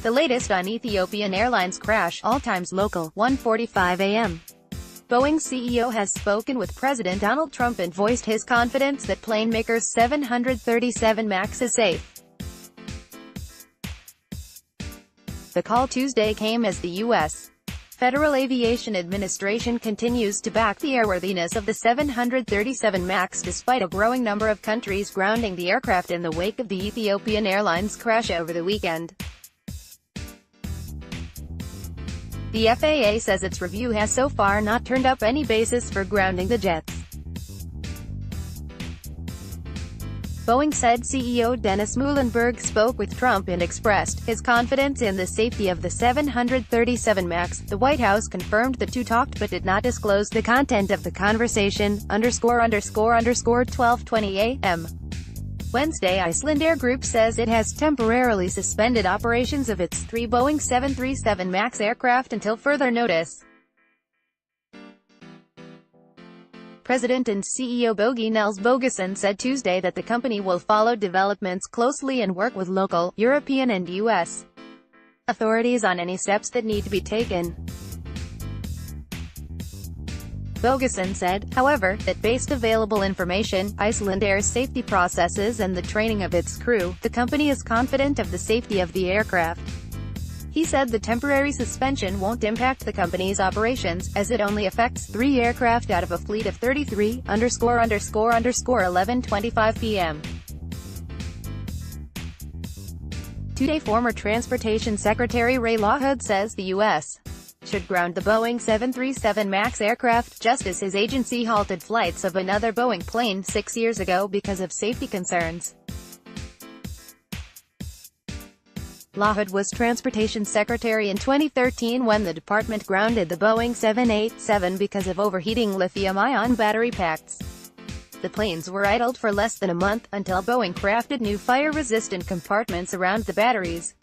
The latest on Ethiopian Airlines crash, all times local, 1:45 a.m. Boeing CEO has spoken with President Donald Trump and voiced his confidence that plane maker's 737 MAX is safe. The call Tuesday came as the U.S. Federal Aviation Administration continues to back the airworthiness of the 737 MAX despite a growing number of countries grounding the aircraft in the wake of the Ethiopian Airlines crash over the weekend. The FAA says its review has so far not turned up any basis for grounding the jets. Boeing said CEO Dennis Muilenburg spoke with Trump and expressed his confidence in the safety of the 737 MAX. The White House confirmed the two talked but did not disclose the content of the conversation. ___12:20 a.m. Wednesday, Icelandair Group says it has temporarily suspended operations of its 3 Boeing 737 MAX aircraft until further notice. President and CEO Bogi Nils Bogason said Tuesday that the company will follow developments closely and work with local, European and U.S. authorities on any steps that need to be taken. Bogason said, however, that based available information, Icelandair's safety processes and the training of its crew, the company is confident of the safety of the aircraft. He said the temporary suspension won't impact the company's operations, as it only affects 3 aircraft out of a fleet of 33, ___11:25 p.m. Today, former Transportation Secretary Ray LaHood says the U.S. should ground the Boeing 737 MAX aircraft, just as his agency halted flights of another Boeing plane 6 years ago because of safety concerns. LaHood was Transportation Secretary in 2013 when the department grounded the Boeing 787 because of overheating lithium-ion battery packs. The planes were idled for less than a month, until Boeing crafted new fire-resistant compartments around the batteries.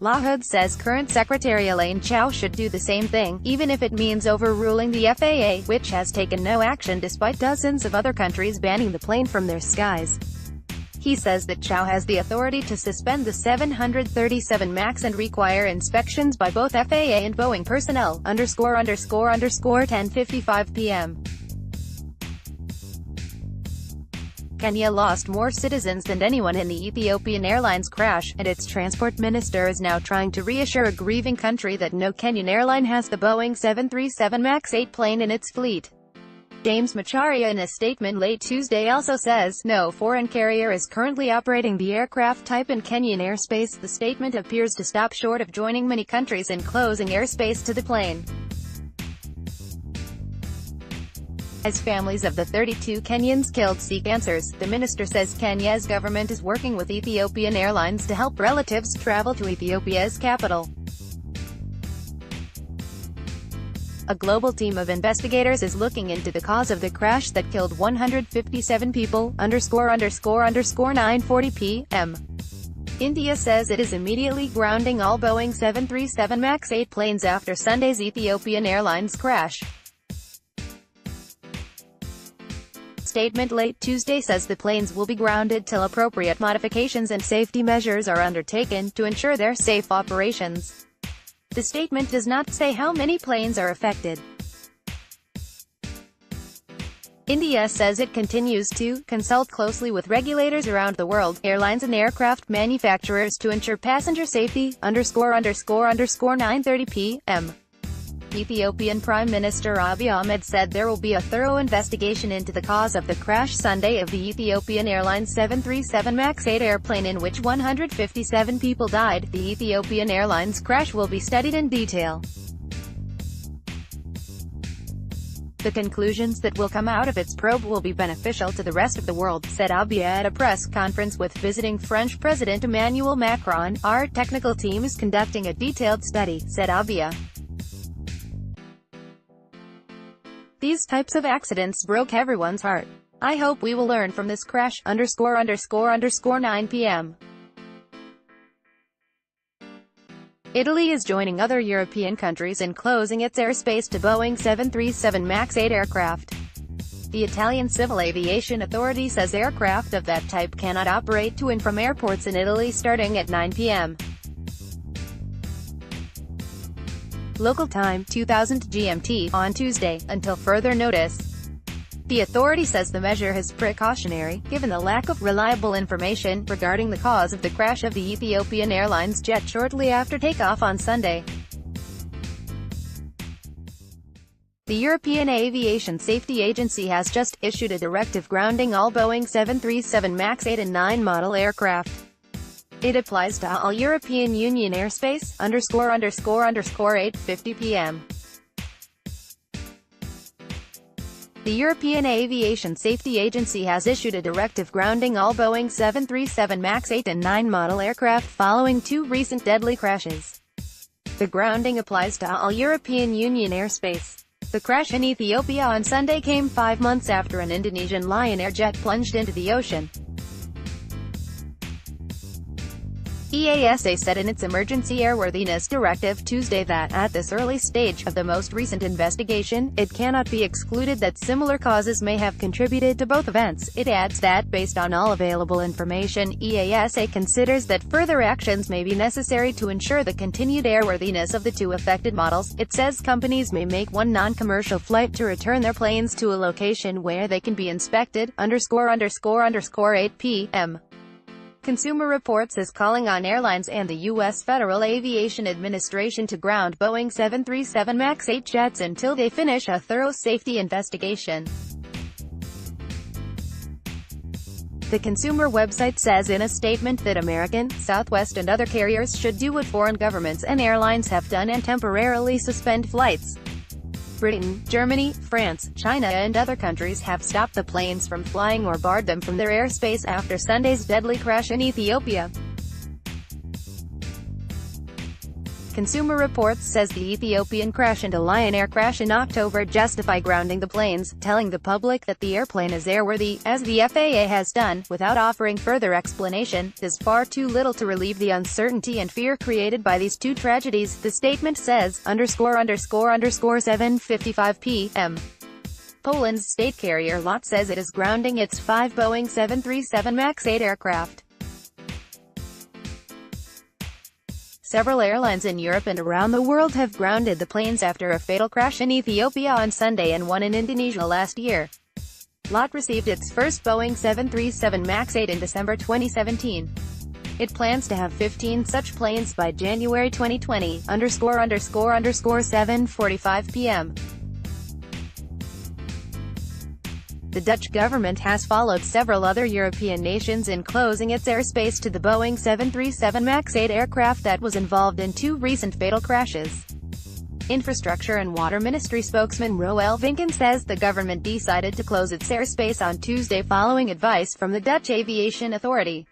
LaHood says current Secretary Elaine Chao should do the same thing, even if it means overruling the FAA, which has taken no action despite dozens of other countries banning the plane from their skies. He says that Chao has the authority to suspend the 737 MAX and require inspections by both FAA and Boeing personnel, ___10:55 p.m. Kenya lost more citizens than anyone in the Ethiopian Airlines crash, and its transport minister is now trying to reassure a grieving country that no Kenyan airline has the Boeing 737 MAX 8 plane in its fleet. James Macharia in a statement late Tuesday also says, no foreign carrier is currently operating the aircraft type in Kenyan airspace. The statement appears to stop short of joining many countries in closing airspace to the plane. As families of the 32 Kenyans killed seek answers, the minister says Kenya's government is working with Ethiopian Airlines to help relatives travel to Ethiopia's capital. A global team of investigators is looking into the cause of the crash that killed 157 people, ___9:40 p.m. India says it is immediately grounding all Boeing 737 MAX 8 planes after Sunday's Ethiopian Airlines crash. Statement late Tuesday says the planes will be grounded till appropriate modifications and safety measures are undertaken to ensure their safe operations. The statement does not say how many planes are affected. India says it continues to consult closely with regulators around the world, airlines and aircraft manufacturers to ensure passenger safety, ___9:30 p.m. Ethiopian Prime Minister Abiy Ahmed said there will be a thorough investigation into the cause of the crash Sunday of the Ethiopian Airlines 737 MAX 8 airplane in which 157 people died. The Ethiopian Airlines crash will be studied in detail. The conclusions that will come out of its probe will be beneficial to the rest of the world, said Abiy at a press conference with visiting French President Emmanuel Macron. Our technical team is conducting a detailed study, said Abiy. These types of accidents broke everyone's heart. I hope we will learn from this crash, ___9 p.m. Italy is joining other European countries in closing its airspace to Boeing 737 MAX 8 aircraft. The Italian Civil Aviation Authority says aircraft of that type cannot operate to and from airports in Italy starting at 9 p.m. local time, 2000 GMT, on Tuesday, until further notice. The authority says the measure is precautionary, given the lack of reliable information regarding the cause of the crash of the Ethiopian Airlines jet shortly after takeoff on Sunday. The European Aviation Safety Agency has just issued a directive grounding all Boeing 737 MAX 8 and 9 model aircraft. It applies to all European Union airspace, ___8:50 p.m. The European Aviation Safety Agency has issued a directive grounding all Boeing 737 MAX 8 and 9 model aircraft following 2 recent deadly crashes. The grounding applies to all European Union airspace. The crash in Ethiopia on Sunday came 5 months after an Indonesian Lion Air jet plunged into the ocean. EASA said in its Emergency Airworthiness Directive Tuesday that, at this early stage of the most recent investigation, it cannot be excluded that similar causes may have contributed to both events. It adds that, based on all available information, EASA considers that further actions may be necessary to ensure the continued airworthiness of the 2 affected models. It says companies may make one non-commercial flight to return their planes to a location where they can be inspected, ___8 p.m. Consumer Reports is calling on airlines and the U.S. Federal Aviation Administration to ground Boeing 737 MAX 8 jets until they finish a thorough safety investigation. The consumer website says in a statement that American, Southwest and other carriers should do what foreign governments and airlines have done and temporarily suspend flights. Britain, Germany, France, China and other countries have stopped the planes from flying or barred them from their airspace after Sunday's deadly crash in Ethiopia. Consumer Reports says the Ethiopian crash and a Lion Air crash in October justify grounding the planes, telling the public that the airplane is airworthy, as the FAA has done, without offering further explanation. There's far too little to relieve the uncertainty and fear created by these 2 tragedies, the statement says, ___7:55 p.m. Poland's state carrier LOT says it is grounding its 5 Boeing 737 MAX 8 aircraft. Several airlines in Europe and around the world have grounded the planes after a fatal crash in Ethiopia on Sunday and one in Indonesia last year. LOT received its first Boeing 737 MAX 8 in December 2017. It plans to have 15 such planes by January 2020, ___7:45 p.m. The Dutch government has followed several other European nations in closing its airspace to the Boeing 737 MAX 8 aircraft that was involved in 2 recent fatal crashes. Infrastructure and Water Ministry spokesman Roel Vinken says the government decided to close its airspace on Tuesday following advice from the Dutch Aviation Authority.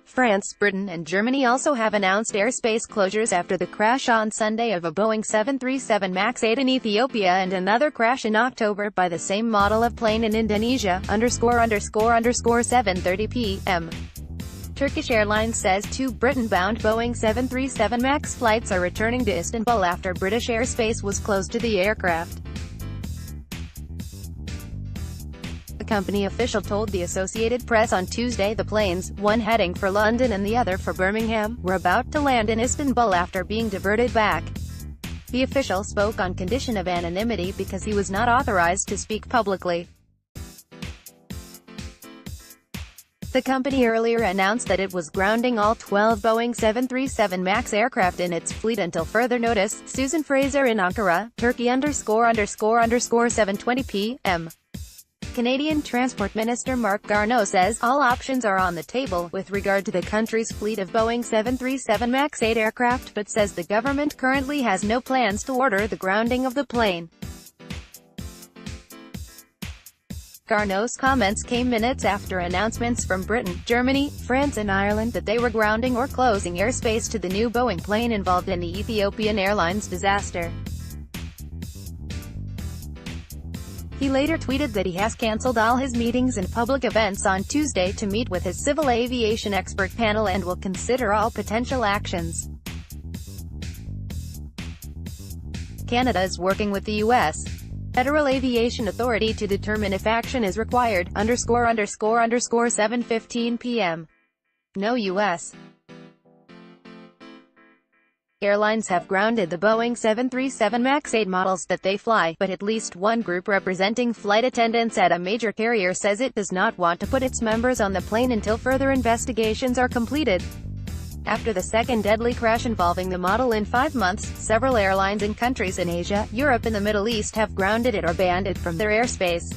France, Britain and Germany also have announced airspace closures after the crash on Sunday of a Boeing 737 MAX 8 in Ethiopia and another crash in October by the same model of plane in Indonesia, ___7:30 p.m. Turkish Airlines says 2 Britain-bound Boeing 737 MAX flights are returning to Istanbul after British airspace was closed to the aircraft. The company official told the Associated Press on Tuesday the planes, one heading for London and the other for Birmingham, were about to land in Istanbul after being diverted back. The official spoke on condition of anonymity because he was not authorized to speak publicly. The company earlier announced that it was grounding all 12 Boeing 737 MAX aircraft in its fleet until further notice. Susan Fraser in Ankara, Turkey ___7:20 p.m. Canadian Transport Minister Mark Garneau says all options are on the table with regard to the country's fleet of Boeing 737 MAX 8 aircraft, but says the government currently has no plans to order the grounding of the plane. Garneau's comments came minutes after announcements from Britain, Germany, France and Ireland that they were grounding or closing airspace to the new Boeing plane involved in the Ethiopian Airlines disaster. He later tweeted that he has cancelled all his meetings and public events on Tuesday to meet with his civil aviation expert panel and will consider all potential actions. Canada is working with the U.S. Federal Aviation Authority to determine if action is required, ____ 7:15 p.m. No U.S. airlines have grounded the Boeing 737 MAX 8 models that they fly, but at least one group representing flight attendants at a major carrier says it does not want to put its members on the plane until further investigations are completed. After the second deadly crash involving the model in 5 months, several airlines in countries in Asia, Europe and the Middle East have grounded it or banned it from their airspace.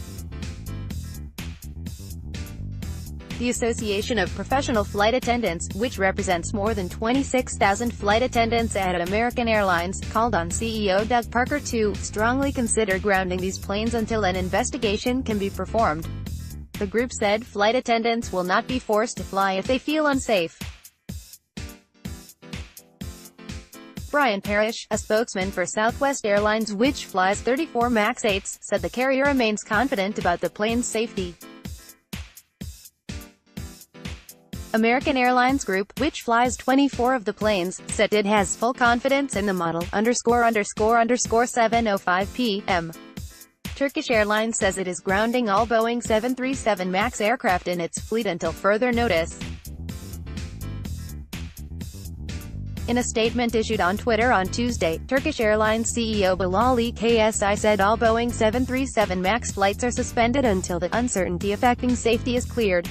The Association of Professional Flight Attendants, which represents more than 26,000 flight attendants at American Airlines, called on CEO Doug Parker to strongly consider grounding these planes until an investigation can be performed. The group said flight attendants will not be forced to fly if they feel unsafe. Brian Parrish, a spokesman for Southwest Airlines which flies 34 MAX 8s, said the carrier remains confident about the plane's safety. American Airlines Group, which flies 24 of the planes, said it has full confidence in the model, ____ 7:05 p.m. Turkish Airlines says it is grounding all Boeing 737 MAX aircraft in its fleet until further notice. In a statement issued on Twitter on Tuesday, Turkish Airlines CEO Bilal Ksi said all Boeing 737 MAX flights are suspended until the uncertainty affecting safety is cleared.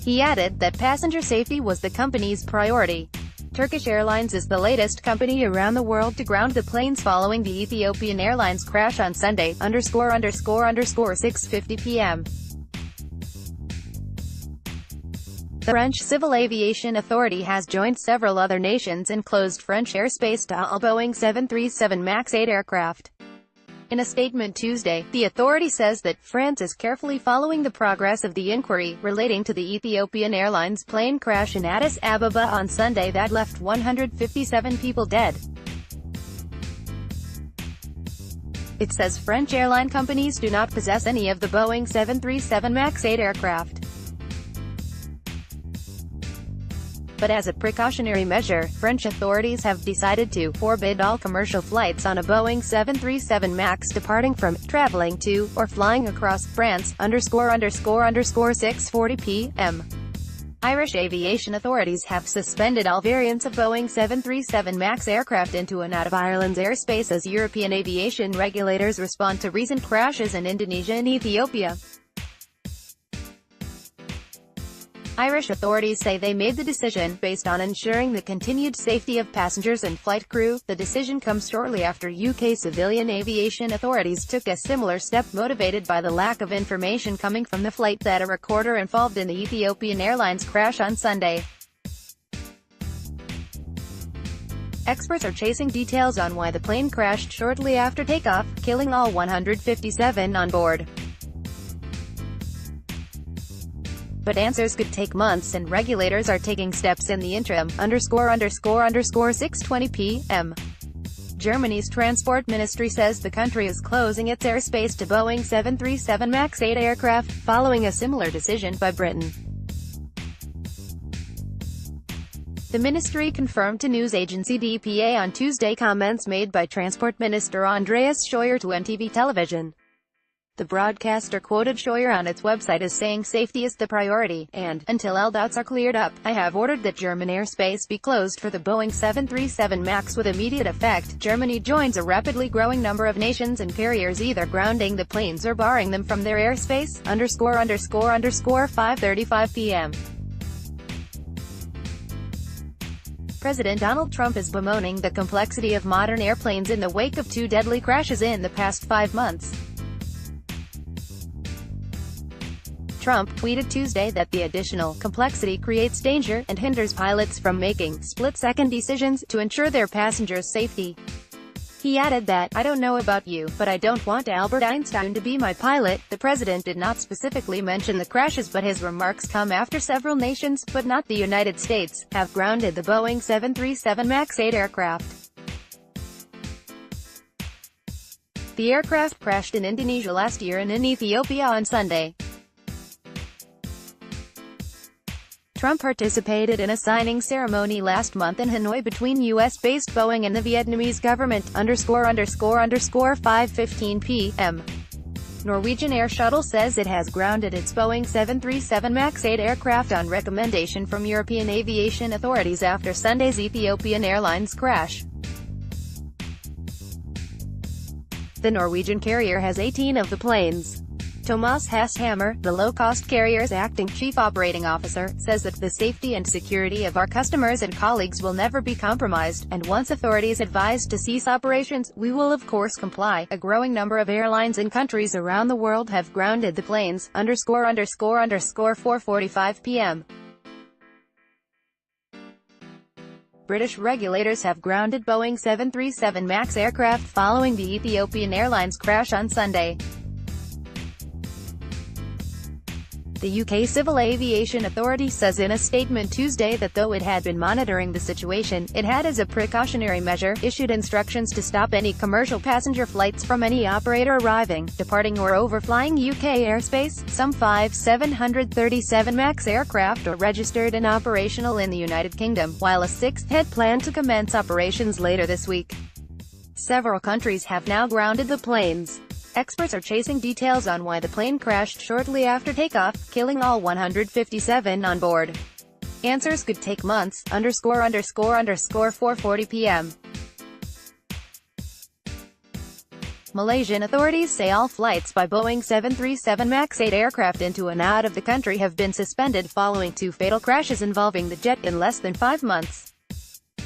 He added that passenger safety was the company's priority. Turkish Airlines is the latest company around the world to ground the planes following the Ethiopian Airlines crash on Sunday, ____ 6:50 p.m. The French Civil Aviation Authority has joined several other nations and closed French airspace to all Boeing 737 MAX 8 aircraft. In a statement Tuesday, the authority says that France is carefully following the progress of the inquiry relating to the Ethiopian Airlines plane crash in Addis Ababa on Sunday that left 157 people dead. It says French airline companies do not possess any of the Boeing 737 MAX 8 aircraft. But as a precautionary measure, French authorities have decided to forbid all commercial flights on a Boeing 737 MAX departing from, traveling to, or flying across France, ____ 6:40 p.m. Irish aviation authorities have suspended all variants of Boeing 737 MAX aircraft into and out of Ireland's airspace as European aviation regulators respond to recent crashes in Indonesia and Ethiopia. Irish authorities say they made the decision based on ensuring the continued safety of passengers and flight crew. The decision comes shortly after UK civilian aviation authorities took a similar step motivated by the lack of information coming from the flight data recorder involved in the Ethiopian Airlines crash on Sunday. Experts are chasing details on why the plane crashed shortly after takeoff, killing all 157 on board. But answers could take months and regulators are taking steps in the interim, ____ 6:20 p.m. Germany's transport ministry says the country is closing its airspace to Boeing 737 MAX 8 aircraft, following a similar decision by Britain. The ministry confirmed to news agency DPA on Tuesday comments made by Transport Minister Andreas Scheuer to NTV television. The broadcaster quoted Scheuer on its website as saying safety is the priority, and, until all doubts are cleared up, I have ordered that German airspace be closed for the Boeing 737 MAX with immediate effect. Germany joins a rapidly growing number of nations and carriers either grounding the planes or barring them from their airspace, ____ 5:35 p.m. President Donald Trump is bemoaning the complexity of modern airplanes in the wake of 2 deadly crashes in the past 5 months. Trump tweeted Tuesday that the additional complexity creates danger and hinders pilots from making split-second decisions to ensure their passengers' safety. He added that, I don't know about you, but I don't want Albert Einstein to be my pilot. The president did not specifically mention the crashes, but his remarks come after several nations, but not the United States, have grounded the Boeing 737 MAX 8 aircraft. The aircraft crashed in Indonesia last year and in Ethiopia on Sunday. Trump participated in a signing ceremony last month in Hanoi between US-based Boeing and the Vietnamese government, ___5:15 p.m. Norwegian Air Shuttle says it has grounded its Boeing 737 MAX 8 aircraft on recommendation from European aviation authorities after Sunday's Ethiopian Airlines crash. The Norwegian carrier has 18 of the planes. Thomas Hasthammer, the low-cost carrier's acting chief operating officer, says that the safety and security of our customers and colleagues will never be compromised, and once authorities advise to cease operations, we will of course comply. A growing number of airlines in countries around the world have grounded the planes, ___4:45 p.m. British regulators have grounded Boeing 737 MAX aircraft following the Ethiopian Airlines crash on Sunday. The UK Civil Aviation Authority says in a statement Tuesday that though it had been monitoring the situation, it had as a precautionary measure, issued instructions to stop any commercial passenger flights from any operator arriving, departing or overflying UK airspace. Some 5 737 MAX aircraft are registered and operational in the United Kingdom, while a sixth had planned to commence operations later this week. Several countries have now grounded the planes. Experts are chasing details on why the plane crashed shortly after takeoff, killing all 157 on board. Answers could take months, ___4:40 p.m. Malaysian authorities say all flights by Boeing 737 MAX 8 aircraft into and out of the country have been suspended following 2 fatal crashes involving the jet in less than 5 months.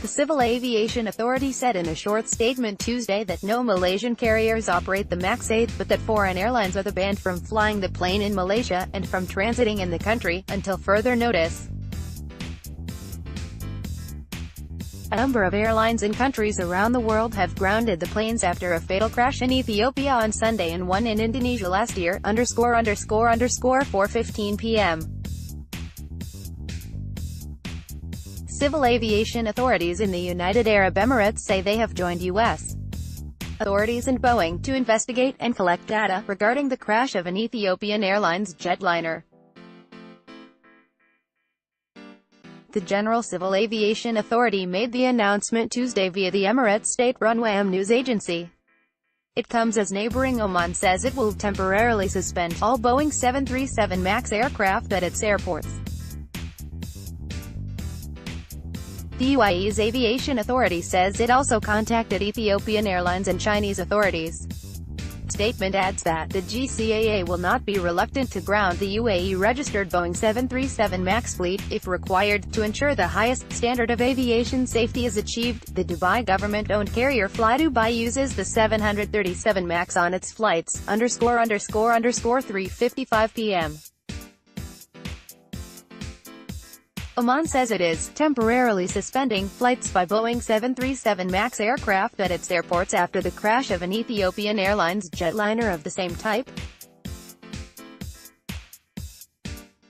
The Civil Aviation Authority said in a short statement Tuesday that no Malaysian carriers operate the MAX 8, but that foreign airlines are banned from flying the plane in Malaysia, and from transiting in the country, until further notice. A number of airlines in countries around the world have grounded the planes after a fatal crash in Ethiopia on Sunday and one in Indonesia last year, ___4:15 p.m. Civil aviation authorities in the United Arab Emirates say they have joined U.S. authorities and Boeing to investigate and collect data regarding the crash of an Ethiopian Airlines jetliner. The General Civil Aviation Authority made the announcement Tuesday via the Emirates state-run WAM news agency. It comes as neighboring Oman says it will temporarily suspend all Boeing 737 MAX aircraft at its airports. The UAE's Aviation Authority says it also contacted Ethiopian Airlines and Chinese authorities. The statement adds that the GCAA will not be reluctant to ground the UAE-registered Boeing 737 MAX fleet, if required, to ensure the highest standard of aviation safety is achieved. The Dubai government-owned carrier FlyDubai uses the 737 MAX on its flights, ___3:55 p.m. Oman says it is temporarily suspending flights by Boeing 737 MAX aircraft at its airports after the crash of an Ethiopian Airlines jetliner of the same type.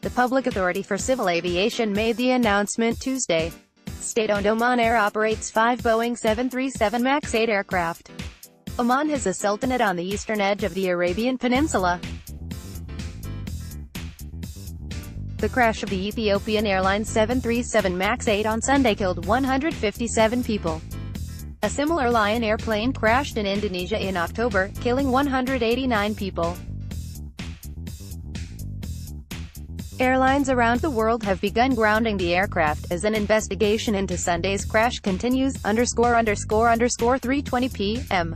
The Public Authority for Civil Aviation made the announcement Tuesday. State-owned Oman Air operates 5 Boeing 737 MAX 8 aircraft. Oman has a sultanate on the eastern edge of the Arabian Peninsula. The crash of the Ethiopian Airlines 737 MAX 8 on Sunday killed 157 people. A similar Lion airplane crashed in Indonesia in October, killing 189 people. Airlines around the world have begun grounding the aircraft, as an investigation into Sunday's crash continues, ___3:20 p.m.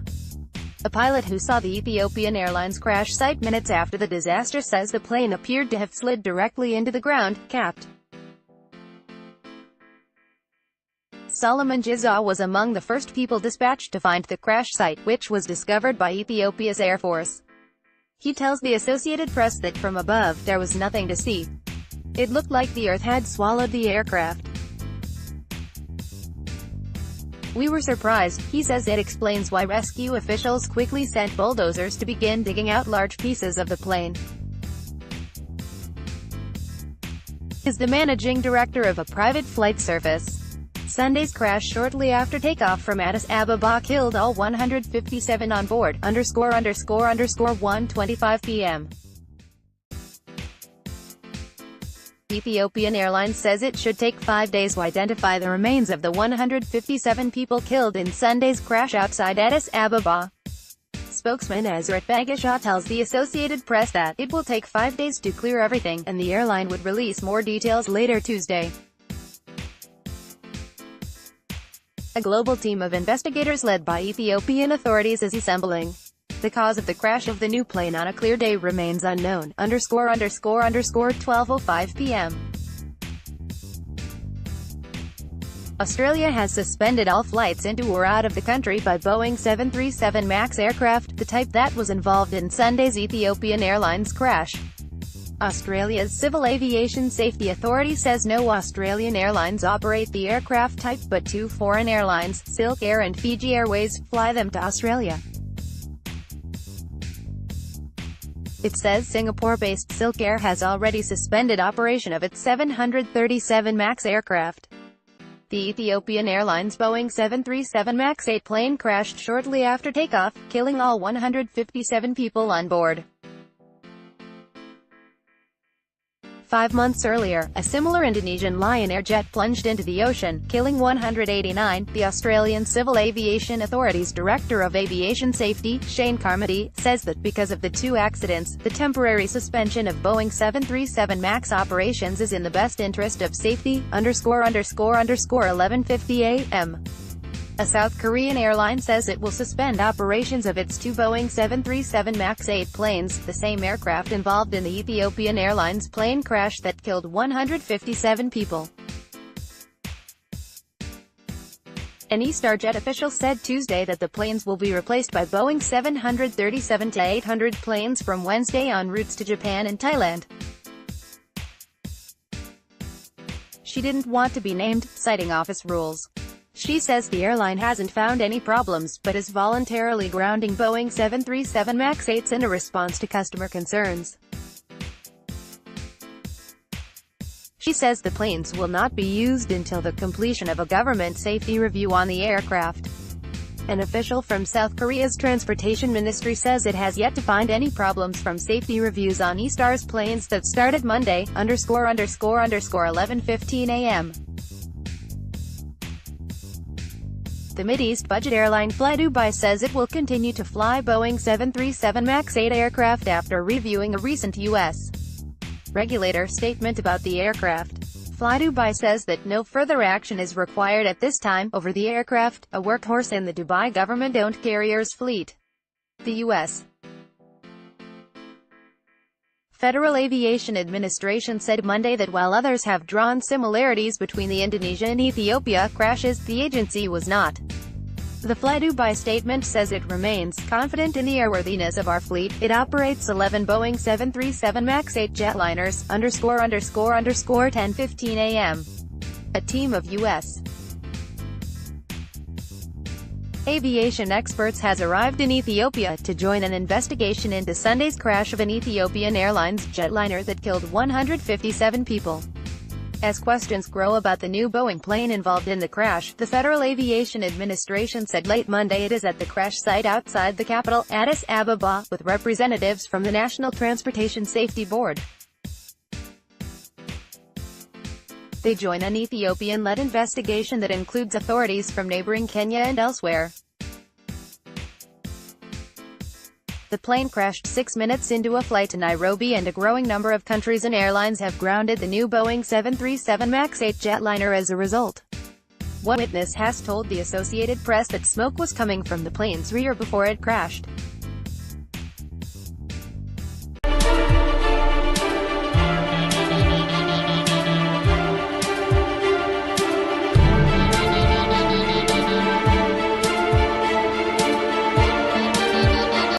A pilot who saw the Ethiopian Airlines crash site minutes after the disaster says the plane appeared to have slid directly into the ground, capped. Solomon Jiza was among the first people dispatched to find the crash site, which was discovered by Ethiopia's Air Force. He tells the Associated Press that from above, there was nothing to see. It looked like the earth had swallowed the aircraft. We were surprised, he says. It explains why rescue officials quickly sent bulldozers to begin digging out large pieces of the plane. He is the managing director of a private flight service. Sunday's crash shortly after takeoff from Addis Ababa killed all 157 on board, ___1:25 p.m. Ethiopian Airlines says it should take 5 days to identify the remains of the 157 people killed in Sunday's crash outside Addis Ababa. Spokesman Ezrat Bagashaw tells the Associated Press that it will take 5 days to clear everything, and the airline would release more details later Tuesday. A global team of investigators led by Ethiopian authorities is assembling. The cause of the crash of the new plane on a clear day remains unknown. ___12:05 p.m. Australia has suspended all flights into or out of the country by Boeing 737 MAX aircraft, the type that was involved in Sunday's Ethiopian Airlines crash. Australia's Civil Aviation Safety Authority says no Australian airlines operate the aircraft type, but two foreign airlines, Silk Air and Fiji Airways, fly them to Australia. It says Singapore-based Silk Air has already suspended operation of its 737 MAX aircraft. The Ethiopian Airlines Boeing 737 MAX 8 plane crashed shortly after takeoff, killing all 157 people on board. 5 months earlier, a similar Indonesian Lion Air jet plunged into the ocean, killing 189. The Australian Civil Aviation Authority's Director of Aviation Safety, Shane Carmody, says that because of the two accidents, the temporary suspension of Boeing 737 MAX operations is in the best interest of safety. ___11:50 a.m. A South Korean airline says it will suspend operations of its two Boeing 737 MAX 8 planes, the same aircraft involved in the Ethiopian Airlines plane crash that killed 157 people. An EStarJet official said Tuesday that the planes will be replaced by Boeing 737-800 planes from Wednesday on routes to Japan and Thailand. She didn't want to be named, citing office rules. She says the airline hasn't found any problems, but is voluntarily grounding Boeing 737 MAX 8s in a response to customer concerns. She says the planes will not be used until the completion of a government safety review on the aircraft. An official from South Korea's transportation ministry says it has yet to find any problems from safety reviews on EStar's planes that started Monday, ___11:15 a.m. The Mideast budget airline flydubai says it will continue to fly Boeing 737 MAX 8 aircraft after reviewing a recent U.S. regulator statement about the aircraft. flydubai says that no further action is required at this time over the aircraft, a workhorse in the Dubai government-owned carrier's fleet. The U.S. Federal Aviation Administration said Monday that while others have drawn similarities between the Indonesia and Ethiopia crashes, the agency was not. The flydubai statement says it remains confident in the airworthiness of our fleet. It operates 11 Boeing 737 MAX 8 jetliners, ___10:15 a.m. A team of U.S. aviation experts has arrived in Ethiopia to join an investigation into Sunday's crash of an Ethiopian Airlines jetliner that killed 157 people. As questions grow about the new Boeing plane involved in the crash, the Federal Aviation Administration said late Monday it is at the crash site outside the capital, Addis Ababa, with representatives from the National Transportation Safety Board. They join an Ethiopian-led investigation that includes authorities from neighboring Kenya and elsewhere. The plane crashed 6 minutes into a flight to Nairobi, and a growing number of countries and airlines have grounded the new Boeing 737 MAX 8 jetliner as a result. One witness has told the Associated Press that smoke was coming from the plane's rear before it crashed.